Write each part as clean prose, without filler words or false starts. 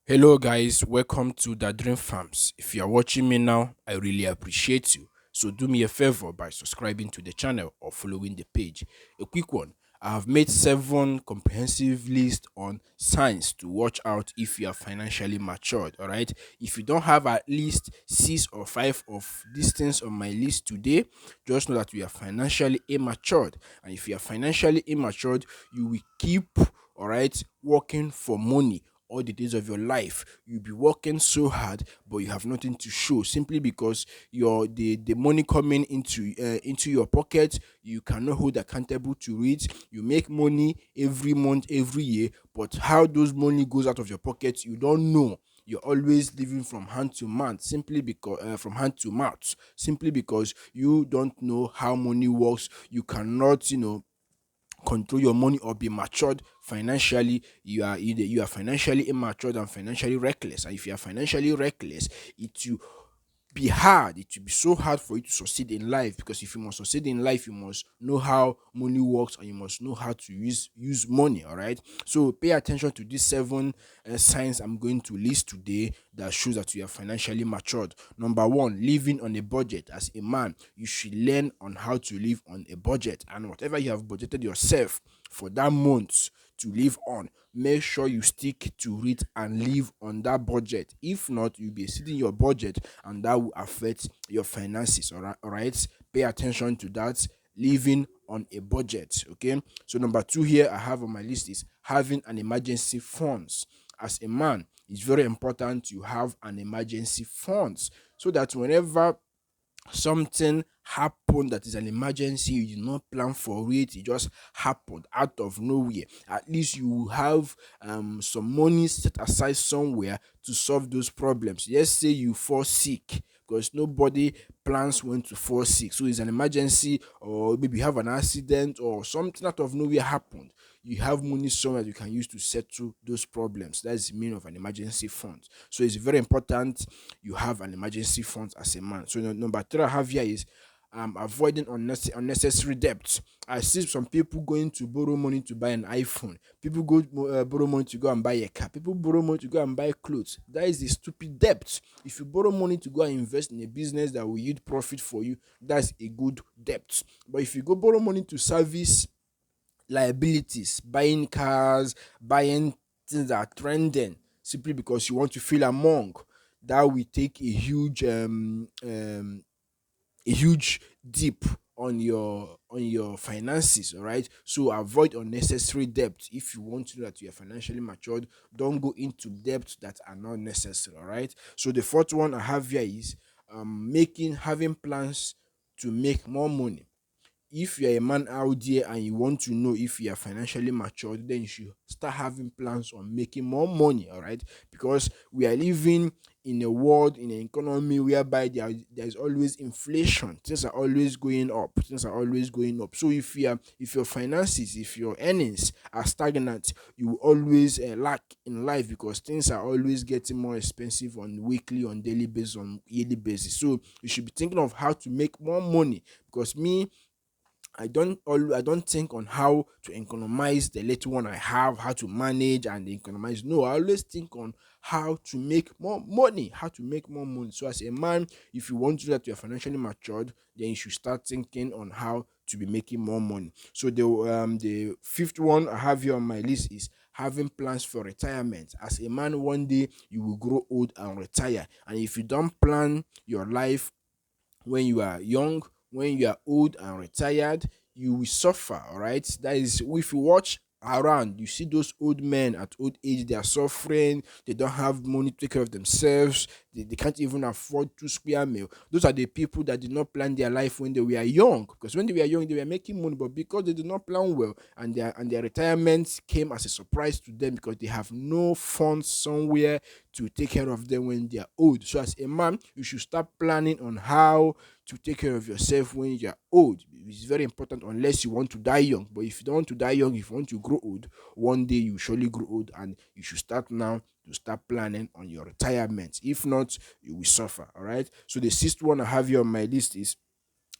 Hello, guys. Welcome to the Dream Farms. If you are watching me now, I really appreciate you. So, do me a favor by subscribing to the channel or following the page. A quick one. I have made 7 comprehensive lists on signs to watch out if you are financially matured. All right. If you don't have at least 6 or 5 of these things on my list today, just know that you are financially immature. And if you are financially immature, you will keep, all right, working for money all the days of your life. You'll be working so hard, but you have nothing to show simply because the money coming into your pocket, you cannot hold accountable to it. You make money every month, every year, but how those money goes out of your pocket, you don't know. You're always living from hand to mouth simply because from hand to mouth simply because you don't know how money works. You cannot, control your money or be matured financially. You are financially immature and financially reckless. And if you are financially reckless, it will be hard. It will be so hard for you to succeed in life, because if you must succeed in life, you must know how money works and you must know how to use money. All right. So pay attention to these 7 signs I'm going to list today that shows that you are financially matured. Number one, living on a budget. As a man, you should learn on how to live on a budget, and whatever you have budgeted yourself for that month to live on, make sure you stick to it and live on that budget. If not, you'll be exceeding your budget and that will affect your finances. All right, pay attention to that. Living on a budget. Okay, so number two here I have on my list is having an emergency funds. As a man, it's very important you have an emergency funds, so that whenever something happened that is an emergency, you did not plan for it just happened out of nowhere, at least you will have some money set aside somewhere to solve those problems. Let's say you fall sick, because nobody plans when to fall sick, so it's an emergency, or maybe you have an accident or something out of nowhere happened. You have money somewhere you can use to settle those problems. That's the meaning of an emergency fund. So it's very important you have an emergency fund as a man. So number three I have here is avoiding unnecessary debt. I see some people going to borrow money to buy an iPhone. People go borrow money to go and buy a car. People borrow money to go and buy clothes. That is a stupid debt. If you borrow money to go and invest in a business that will yield profit for you, that's a good debt. But if you go borrow money to service liabilities, buying cars, buying things that are trending simply because you want to feel among, that will take a huge dip on your finances. All right, so avoid unnecessary debt. If you want to know that you are financially matured, don't go into debts that are not necessary. All right, so the fourth one I have here is making having plans to make more money. If you're a man out there and you want to know if you are financially matured, then you should start having plans on making more money. All right, because we are living in a world, in an economy whereby there is always inflation. Things are always going up. Things are always going up. So if your finances, if your earnings are stagnant, you will always lack in life, because things are always getting more expensive on weekly, on daily basis, on yearly basis. So you should be thinking of how to make more money. Because me, I don't think on how to economize the little one I have, how to manage and economize. No, I always think on how to make more money, how to make more money. So as a man, if you want to that you're financially matured, then you should start thinking on how to be making more money. So the fifth one I have here on my list is having plans for retirement. As a man, one day you will grow old and retire. And if you don't plan your life when you are young, when you are old and retired, you will suffer. All right, that is, if you watch around, you see those old men at old age, they are suffering, they don't have money to take care of themselves, they can't even afford 2 square meal. Those are the people that did not plan their life when they were young, because when they were young they were making money, but because they did not plan well, and their retirement came as a surprise to them, because they have no funds somewhere to take care of them when they are old. So as a man, you should start planning on how to take care of yourself when you're old. It's very important, unless you want to die young. But if you don't want to die young, if you want to grow old, one day you surely grow old, and you should start now to start planning on your retirement. If not, you will suffer. All right. So the sixth one I have here on my list is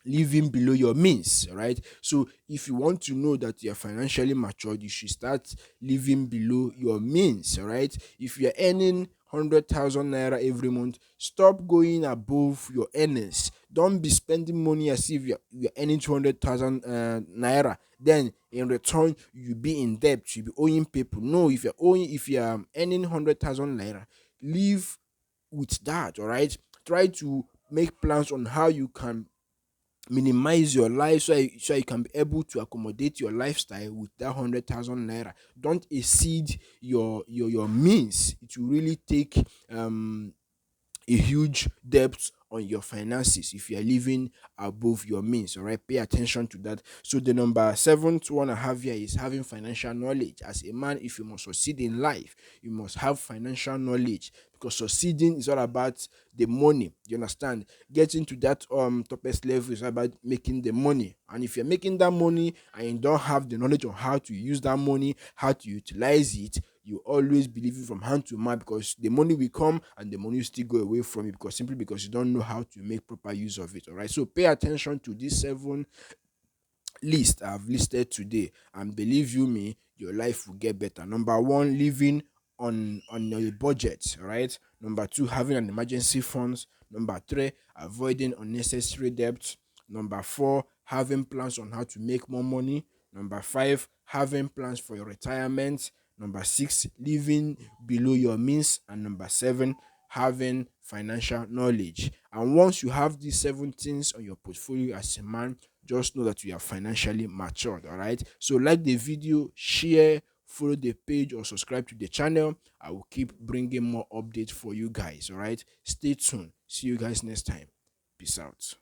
living below your means. All right, so if you want to know that you're financially matured, you should start living below your means. All right, if you're earning 100,000 naira every month, stop going above your earnings. Don't be spending money as if you're earning 200,000 naira, then in return you be in debt, you be owing people. No, if you're earning 100,000 naira, live with that. All right, try to make plans on how you can minimize your life, so you can be able to accommodate your lifestyle with that 100,000 naira. Don't exceed your means. It will really take a huge debt on your finances if you are living above your means. All right, pay attention to that. So the number seventh one I have here is having financial knowledge. As a man, if you must succeed in life, you must have financial knowledge, because succeeding is all about the money. You understand? Getting to that topest level is all about making the money. And if you're making that money and you don't have the knowledge on how to use that money, how to utilize it, you always believe it from hand to mouth, because the money will come and the money will still go away from you, because simply because you don't know how to make proper use of it. All right, so pay attention to these seven list I've listed today, and believe you me, your life will get better. Number one, living on a budget. All right. Number two, having an emergency funds. Number three, avoiding unnecessary debt. Number four, having plans on how to make more money. Number five, having plans for your retirement. Number six, living below your means. And number seven, having financial knowledge. And once you have these seven things on your portfolio as a man, just know that you are financially matured. All right, so like the video, share, follow the page, or subscribe to the channel. I will keep bringing more updates for you guys. All right, stay tuned. See you guys next time. Peace out.